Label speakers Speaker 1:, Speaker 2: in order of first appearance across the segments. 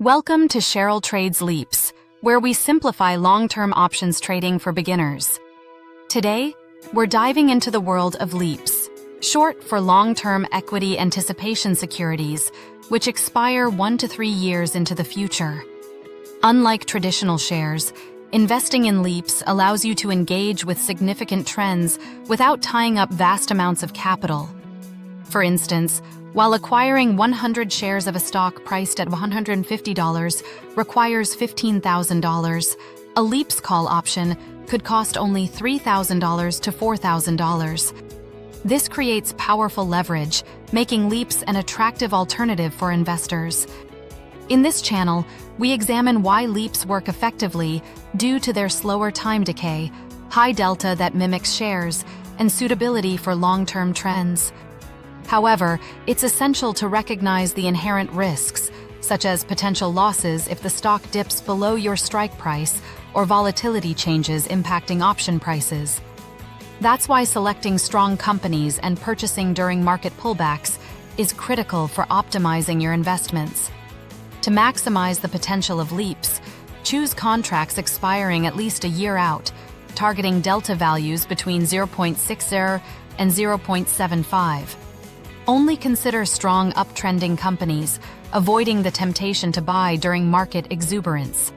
Speaker 1: Welcome to Cheryll Trades LEAPS, where we simplify long-term options trading for beginners. Today, we're diving into the world of LEAPS, short for long-term equity anticipation securities, which expire 1 to 3 years into the future. Unlike traditional shares, investing in LEAPS allows you to engage with significant trends without tying up vast amounts of capital. For instance, while acquiring 100 shares of a stock priced at $150 requires $15,000, a LEAPS call option could cost only $3,000 to $4,000. This creates powerful leverage, making LEAPS an attractive alternative for investors. In this channel, we examine why LEAPS work effectively due to their slower time decay, high delta that mimics shares, and suitability for long-term trends. However, it's essential to recognize the inherent risks, such as potential losses if the stock dips below your strike price or volatility changes impacting option prices. That's why selecting strong companies and purchasing during market pullbacks is critical for optimizing your investments. To maximize the potential of LEAPS, choose contracts expiring at least a year out, targeting delta values between 0.60 and 0.75. Only consider strong uptrending companies, avoiding the temptation to buy during market exuberance.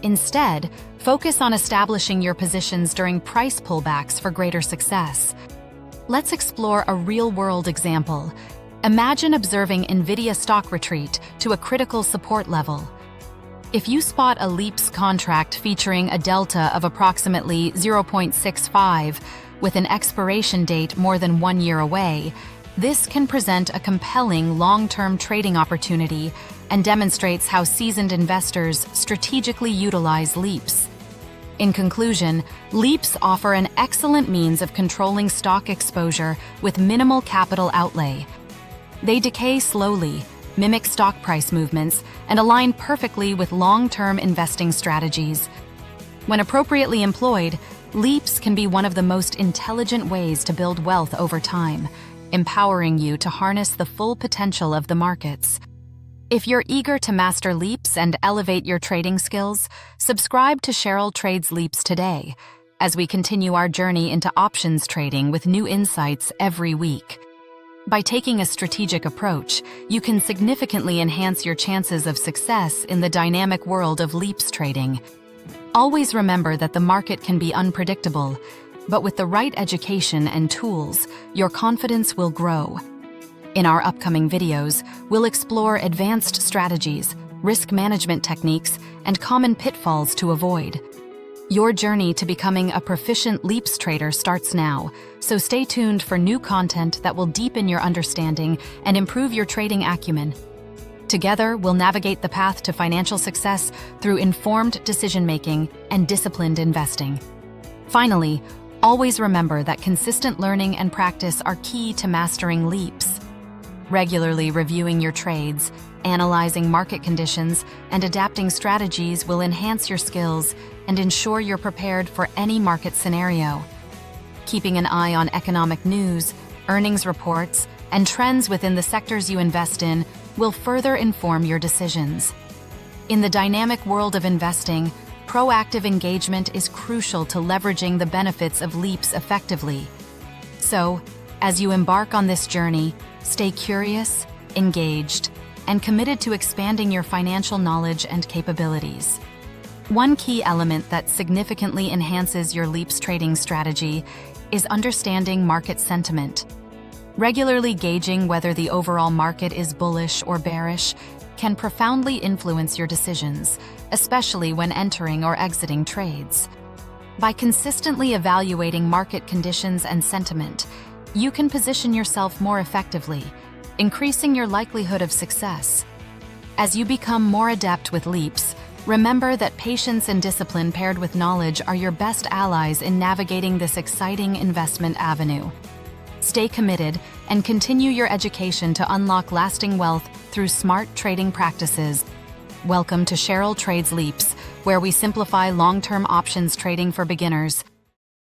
Speaker 1: Instead, focus on establishing your positions during price pullbacks for greater success. Let's explore a real-world example. Imagine observing NVIDIA stock retreat to a critical support level. If you spot a LEAPS contract featuring a delta of approximately 0.65 with an expiration date more than 1 year away, this can present a compelling long-term trading opportunity and demonstrates how seasoned investors strategically utilize LEAPS. In conclusion, LEAPS offer an excellent means of controlling stock exposure with minimal capital outlay. They decay slowly, mimic stock price movements, and align perfectly with long-term investing strategies. When appropriately employed, LEAPS can be one of the most intelligent ways to build wealth over time, empowering you to harness the full potential of the markets. If you're eager to master LEAPS and elevate your trading skills, subscribe to Cheryll Trades LEAPS today, as we continue our journey into options trading with new insights every week. By taking a strategic approach, you can significantly enhance your chances of success in the dynamic world of LEAPS trading. Always remember that the market can be unpredictable, but with the right education and tools, your confidence will grow. In our upcoming videos, we'll explore advanced strategies, risk management techniques, and common pitfalls to avoid. Your journey to becoming a proficient LEAPS trader starts now, so stay tuned for new content that will deepen your understanding and improve your trading acumen. Together, we'll navigate the path to financial success through informed decision-making and disciplined investing. Finally, always remember that consistent learning and practice are key to mastering LEAPS. Regularly reviewing your trades, analyzing market conditions, and adapting strategies will enhance your skills and ensure you're prepared for any market scenario. Keeping an eye on economic news, earnings reports, and trends within the sectors you invest in will further inform your decisions. In the dynamic world of investing, proactive engagement is crucial to leveraging the benefits of LEAPS effectively. So, as you embark on this journey, stay curious, engaged, and committed to expanding your financial knowledge and capabilities. One key element that significantly enhances your LEAPS trading strategy is understanding market sentiment. Regularly gauging whether the overall market is bullish or bearish can profoundly influence your decisions, especially when entering or exiting trades. By consistently evaluating market conditions and sentiment, you can position yourself more effectively, increasing your likelihood of success. As you become more adept with LEAPS, remember that patience and discipline paired with knowledge are your best allies in navigating this exciting investment avenue. Stay committed and continue your education to unlock lasting wealth through smart trading practices. Welcome to Cheryll Trades LEAPS, where we simplify long-term options trading for beginners.